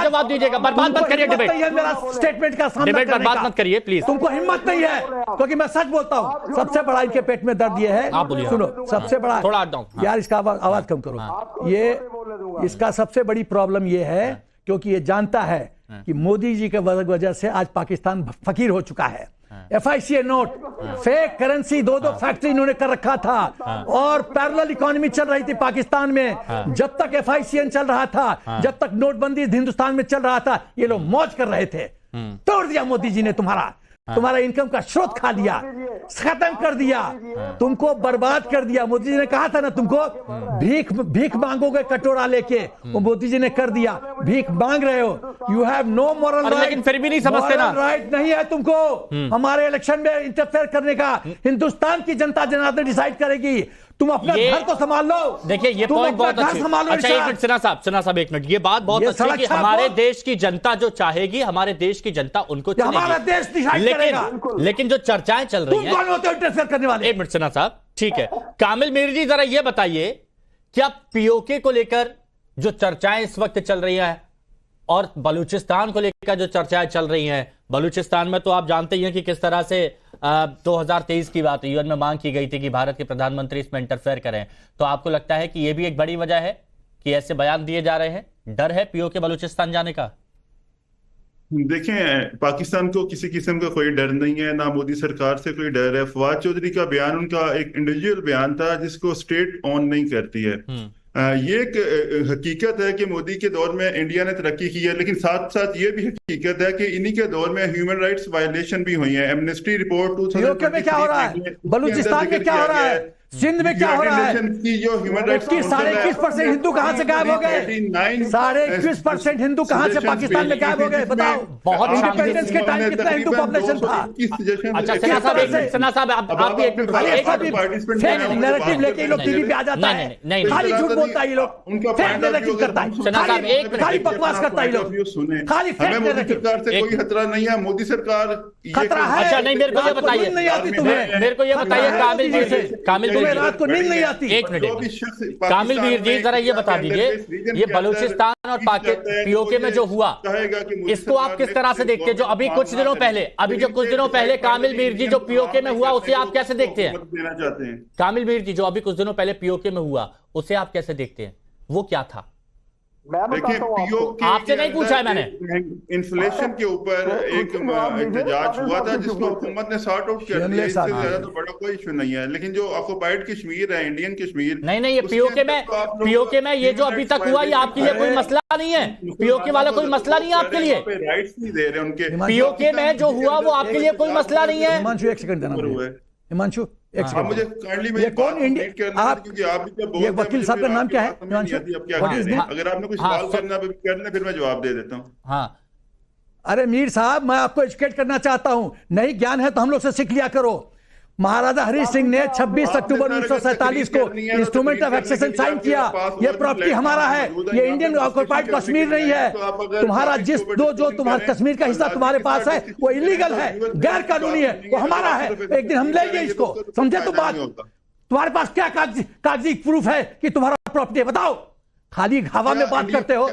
जवाब दीजिएगा, बर्बाद मत करिए डिबेट, मेरा स्टेटमेंट का सामना डिबेट करने बर्बाद का। मत करिए प्लीज। तुमको हिम्मत नहीं है, क्योंकि मैं सच बोलता हूँ। सबसे बड़ा इनके पेट में दर्द ये है, आप बोलिए। सुनो, सबसे बड़ा थोड़ा डाउन यार, इसका आवाज कम करो। ये इसका सबसे बड़ी प्रॉब्लम ये है, क्योंकि ये जानता है कि मोदी जी के वजह से आज पाकिस्तान फकीर हो चुका है। FICA नोट, फेक करेंसी, दो फैक्ट्री इन्होंने कर रखा था, और पैरेलल इकोनॉमी चल रही थी पाकिस्तान में। जब तक FICN चल रहा था, जब तक नोटबंदी हिंदुस्तान में चल रहा था, ये लोग मौज कर रहे थे। तोड़ दिया मोदी जी ने तुम्हारा इनकम का स्रोत खा दिया, खत्म कर दिया, तुमको बर्बाद कर दिया। मोदी जी ने कहा था ना तुमको भीख मांगोगे कटोरा लेके, वो मोदी जी ने कर दिया। भीख मांग रहे हो, you have no moral right, लेकिन फिर भी नहीं समझते ना, राइट नहीं है तुमको हमारे इलेक्शन में इंटरफेयर करने का। हिंदुस्तान की जनता जनार्दन डिसाइड करेगी। तुम अपना घर तो संभाल लो। देखिए ये पॉइंट बहुत अच्छी। अच्छा एक मिनट सिन्हा साहब एक मिनट, ये बात बहुत अच्छी है कि हमारे देश की जनता जो चाहेगी, हमारे देश की जनता उनको चुनेगी, हमारा देश डिसाइड करेगा। लेकिन जो चर्चाएं चल रही हैं, तुम कौन होते हो इंटरफेयर करने वाले? एक मिनट सिन्हा साहब, ठीक है। कामिल मीर जी जरा ये बताइए, क्या POK को लेकर जो चर्चाएं इस वक्त चल रही हैं और बलूचिस्तान को लेकर जो चर्चाएं चल रही हैं, बलूचिस्तान में तो आप जानते ही हैं कि किस तरह से 2023 की बात UN में मांग की गई थी कि भारत के प्रधानमंत्री इसमें इंटरफेयर करें, तो आपको लगता है कि यह भी एक बड़ी वजह है कि ऐसे बयान दिए जा रहे हैं? डर है POK बलूचिस्तान जाने का? देखें, पाकिस्तान को किसी किस्म का कोई डर नहीं है, ना मोदी सरकार से कोई डर है। फवाद चौधरी का बयान उनका एक इंडिविजुअल बयान था जिसको स्टेट ऑन नहीं करती है। ये एक हकीकत है कि मोदी के दौर में इंडिया ने तरक्की की है, लेकिन साथ साथ ये भी हकीकत है कि इन्हीं के दौर में ह्यूमन राइट्स वायलेशन भी हुई है। एमनेस्टी रिपोर्ट 2023 में क्या हो रहा है, बलूचिस्तान में क्या हो रहा है, सिंध में क्या हो रहा है, की जो ह्यूमन राइट्स 21% हिंदू कहाँ से गायब हो गए? 21% हिंदू कहाँ से पाकिस्तान में गायब हो गए? बताओ। बहुत इंडिपेंडेंस के टाइम कितना हिंदू पॉपुलेशन था? अच्छा सिन्हा साहब आप भी एक मिनट, नैरेटिव लेके ये लोग टीवी पे आ जाता है, खाली झूठ बोलता है ये लोग, फेक नैरेटिव करता है, सिन्हा साहब एक मिनट, खाली बकवास करता है ये लोग, खाली फेक नैरेटिव। सरकार से कोई खतरा नहीं है, मोदी सरकार खतरा है। अच्छा नहीं, मेरे को ये बताइए, नहीं आती तुम्हें, मेरे को ये बताइए कामिल मीर जी, कामिल रात को नींद नहीं आती। एक मिनट कामिल मीर जी जरा ये बता दीजिए, ये बलूचिस्तान और POK में जो हुआ, इसको आप किस तरह से देखते हैं? जो अभी कुछ दिनों पहले कामिल मीर जी जो POK में हुआ, उसे आप कैसे देखते हैं? कामिल मीर जी जो अभी कुछ दिनों पहले POK में हुआ, उसे आप कैसे देखते हैं? वो क्या था? देखिए, POK आपसे नहीं पूछा है मैंने। इन्फ्लेशन के ऊपर एक एहतजाज हुआ था जिसको हुकूमत ने सॉर्ट आउट कर दिया। इससे ज्यादा तो बड़ा कोई इशू नहीं है। लेकिन जो ऑक्युपाइड कश्मीर है, इंडियन कश्मीर, नहीं ये POK में ये जो अभी तक हुआ, ये आपके लिए कोई मसला नहीं है? POK वाला कोई मसला नहीं है आपके लिए? राइट्स नहीं दे रहे उनके। POK में जो हुआ वो आपके लिए कोई मसला नहीं है? हिमांशु एक सेकंड देना, हिमांशु एक सेकंड, मुझे ये कौन इंडिया, आप ये वकील साहब का नाम क्या है? अगर आपने कुछ सवाल करना फिर मैं जवाब दे देता हूँ। हाँ अरे मीर साहब, मैं आपको एजुकेट करना चाहता हूं, नहीं ज्ञान है तो हम लोग से सीख लिया करो। महाराजा हरि सिंह ने 26 अक्टूबर 1947 को इंस्ट्रूमेंट ऑफ एक्सेशन साइन किया। ये प्रॉपर्टी हमारा है, ये इंडियन ऑक्युपाइड कश्मीर नहीं है। तुम्हारा जो तुम्हारा कश्मीर का हिस्सा तुम्हारे पास है वो इलीगल है, गैर कानूनी है, वो हमारा है। एक दिन हम लेंगे इसको, समझे? तो बात, तुम्हारे पास क्या कागजी प्रूफ है कि तुम्हारा प्रॉपर्टी है? बताओ। खाली हवा में बात करते हो,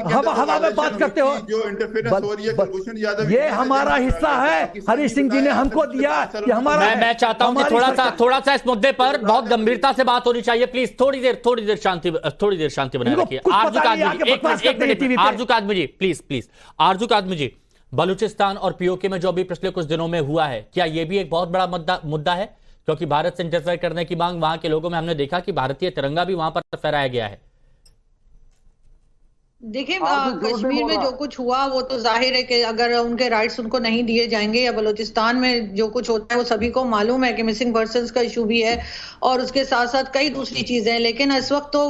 हवा में बात करते हो। जो इंटरफेरेंस हो रही है, कुलभूषण यादव, ये हमारा हिस्सा है, हरि सिंह जी ने हमको दिया, ये हमारा है। मैं चाहता हूं कि थोड़ा सा इस मुद्दे पर बहुत गंभीरता से बात होनी चाहिए। प्लीज थोड़ी देर शांति बनाए रखिए। आरजू काज़मी जी प्लीज। आरजू काज़मी जी, बलूचिस्तान और POK में जो अभी पिछले कुछ दिनों में हुआ है, क्या यह भी एक बहुत बड़ा मुद्दा है? क्योंकि भारत से इंटरफेयर करने की मांग वहां के लोगों में हमने देखा कि भारतीय तिरंगा भी वहां पर फहराया गया है। देखिए, कश्मीर में जो कुछ हुआ वो तो जाहिर है कि अगर उनके राइट्स उनको नहीं दिए जाएंगे, या बलूचिस्तान में जो कुछ होता है वो सभी को मालूम है कि मिसिंग पर्सन्स का इशू भी है, और उसके साथ साथ कई दूसरी चीजें हैं। लेकिन इस वक्त तो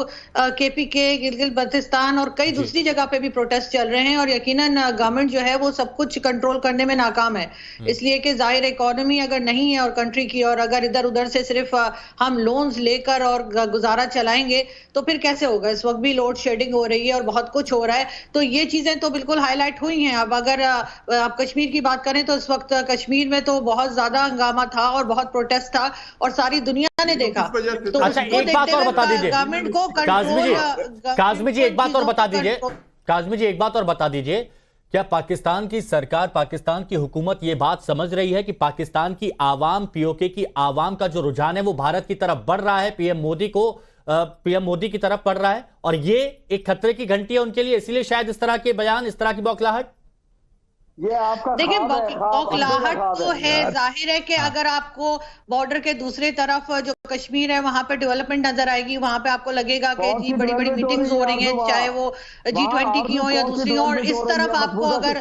KPK, गिलगित-बल्तिस्तान और कई दूसरी जगह पे भी प्रोटेस्ट चल रहे हैं, और यकीनन गवर्नमेंट जो है वो सब कुछ कंट्रोल करने में नाकाम है। इसलिए कि जाहिर इकोनॉमी अगर नहीं है और कंट्री की, और अगर इधर उधर से सिर्फ हम लोन्स लेकर और गुजारा चलाएंगे तो फिर कैसे होगा? इस वक्त भी लोड शेडिंग हो रही है और बहुत कुछ हो रहा है, तो ये चीजें तो बिल्कुल हाईलाइट हुई हैं। अब अगर आप कश्मीर की बात करें तो इस वक्त कश्मीर में तो बहुत ज्यादा हंगामा था और बहुत प्रोटेस्ट था और सारी दुनिया ने देखा। तो अच्छा एक बात और बता दीजिए गवर्नमेंट को काज़मी जी, एक बात और बता दीजिए, काज़मी जी एक बात और बता दीजिए, क्या पाकिस्तान की सरकार, पाकिस्तान की हुकूमत ये बात समझ रही है कि पाकिस्तान की आवाम, पीओके की आवाम का जो रुझान है वो भारत की तरफ बढ़ रहा है, पीएम मोदी की तरफ बढ़ रहा है, और ये एक खतरे की घंटी है उनके लिए, इसलिए शायद इस तरह के बयान, इस तरह की बौखलाहट? ये आपका देखिए बौखलाहट तो है, जाहिर है कि अगर आपको बॉर्डर के दूसरी तरफ जो कश्मीर है वहां पे डेवलपमेंट नजर आएगी, वहां पे आपको लगेगा कि जी बड़ी बड़ी मीटिंग्स हो रही हैं, चाहे वो G20 की हो या दूसरी हो, और इस तरफ आपको अगर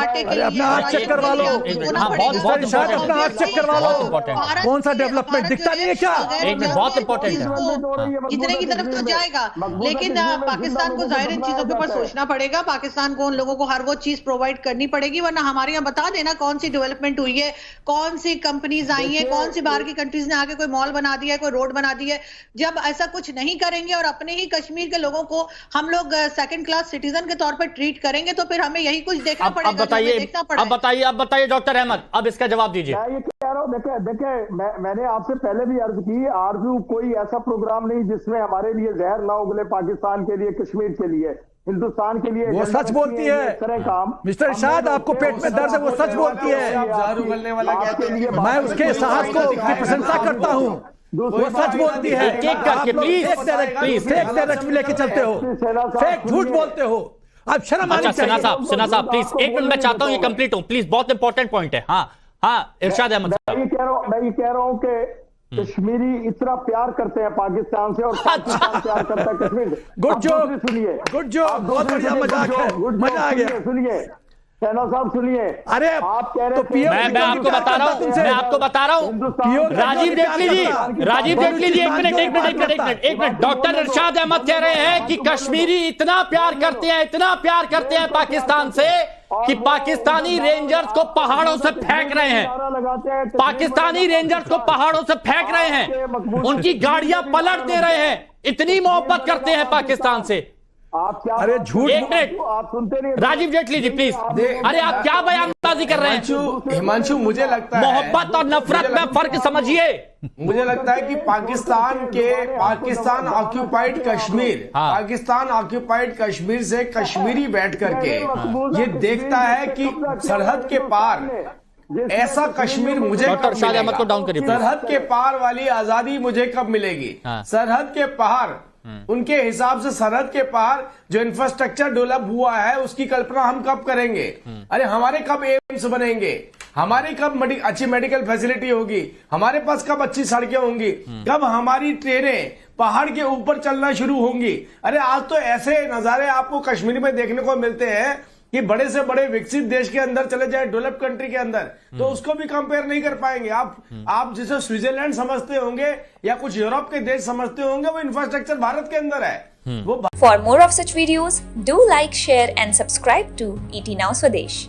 आटे के लिए चेक करवा लो, कौन सा डेवलपमेंट दिखता नहीं है क्या? बहुत इंपॉर्टेंट है, इतने की तरफ तो जाएगा, लेकिन पाकिस्तान को जाहिर इन चीजों के ऊपर सोचना पड़ेगा, पाकिस्तान को उन लोगों को हर वो चीज प्रोवाइड करनी पड़ेगी, वरना हमारे यहाँ बता देना कौन सी डेवलपमेंट हुई है, कौन सी कंपनीज आई हैं, कौन सी बाहर की कंट्रीज ने आके कोई मॉल बना दिया है, कोई रोड बना दी है। जब ऐसा कुछ नहीं करेंगे और अपने ही कश्मीर के लोगों को हम लोग सेकंड क्लास सिटीजन के तौर पर ट्रीट करेंगे तो फिर हमें यही कुछ देखना पड़ेगा। अब बताइए डॉक्टर अहमद, अब इसका जवाब दीजिए। मैं ये कह रहा हूँ, देखिए मैंने आपसे पहले भी अर्ज की, आरजू कोई ऐसा प्रोग्राम नहीं जिसमें हमारे लिए जहर ना उगले, पाकिस्तान के लिए, कश्मीर के लिए, हिंदुस्तान के लिए। वो सच बोलती है काम मिस्टर इरशाद, आपको पेट में दर्द है, वो सच बोलती है, मैं उसके साहस को प्रशंसा करता हूँ, वो सच बोलती है। प्लीज लेके चलते हो, फेक झूठ बोलते हो, आप शर्म आनी चाहिए। सिन्हा साहब प्लीज एक मिनट, मैं चाहता हूँ ये कंप्लीट हो प्लीज, बहुत इंपॉर्टेंट पॉइंट है। हाँ इरशाद अहमद साहब, मैं ये कह रहा हूँ कि कश्मीरी इतना प्यार करते हैं पाकिस्तान से और पाकिस्तान प्यार करता है कश्मीर से। गुड जॉब, सुनिए, गुड जॉब, बहुत बढ़िया, मजाक है, मजा आ गया। सुनिए सेना साहब, सुनिए, अरे आप कह रहे तो मैं आपको बता रहा हूं, राजीव जेटली जी, एक मिनट, डॉक्टर इरशाद अहमद कह रहे हैं कि कश्मीरी इतना प्यार करते हैं पाकिस्तान से कि पाकिस्तानी रेंजर्स को पहाड़ों से फेंक रहे हैं, पाकिस्तानी रेंजर्स को पहाड़ों से फेंक रहे हैं, उनकी गाड़ियां पलट दे रहे हैं, इतनी मोहब्बत करते हैं पाकिस्तान से। आप क्या, अरे झूठ, एक मिनट, आप सुनते नहीं। राजीव जेटली जी प्लीज, अरे आप क्या बयानबाजी कर रहे हैं? हिमांशु, मुझे लगता है मोहब्बत और नफरत में फर्क समझिए। मुझे लगता है कि पाकिस्तान ऑक्यूपाइड कश्मीर, पाकिस्तान ऑक्यूपाइड कश्मीर से कश्मीरी बैठ करके ये देखता है कि सरहद के पार ऐसा कश्मीर मुझे कब मिलेगा, को डाउन करिए, सरहद के पार वाली आजादी मुझे कब मिलेगी, सरहद के पार, उनके हिसाब से सरहद के पार जो इंफ्रास्ट्रक्चर डेवलप हुआ है उसकी कल्पना हम कब करेंगे? अरे हमारे कब एम्स बनेंगे, हमारी कब अच्छी मेडिकल फैसिलिटी होगी, हमारे पास कब अच्छी सड़कें होंगी, कब हमारी ट्रेनें पहाड़ के ऊपर चलना शुरू होंगी? अरे आज तो ऐसे नजारे आपको कश्मीर में देखने को मिलते हैं कि बड़े से बड़े विकसित देश के अंदर चले जाए, डेवलप कंट्री के अंदर, तो उसको भी कंपेयर नहीं कर पाएंगे। आप जिसे स्विट्जरलैंड समझते होंगे या कुछ यूरोप के देश समझते होंगे, वो इंफ्रास्ट्रक्चर भारत के अंदर है। For more of such videos, do like, share and subscribe to ET Now Swadesh.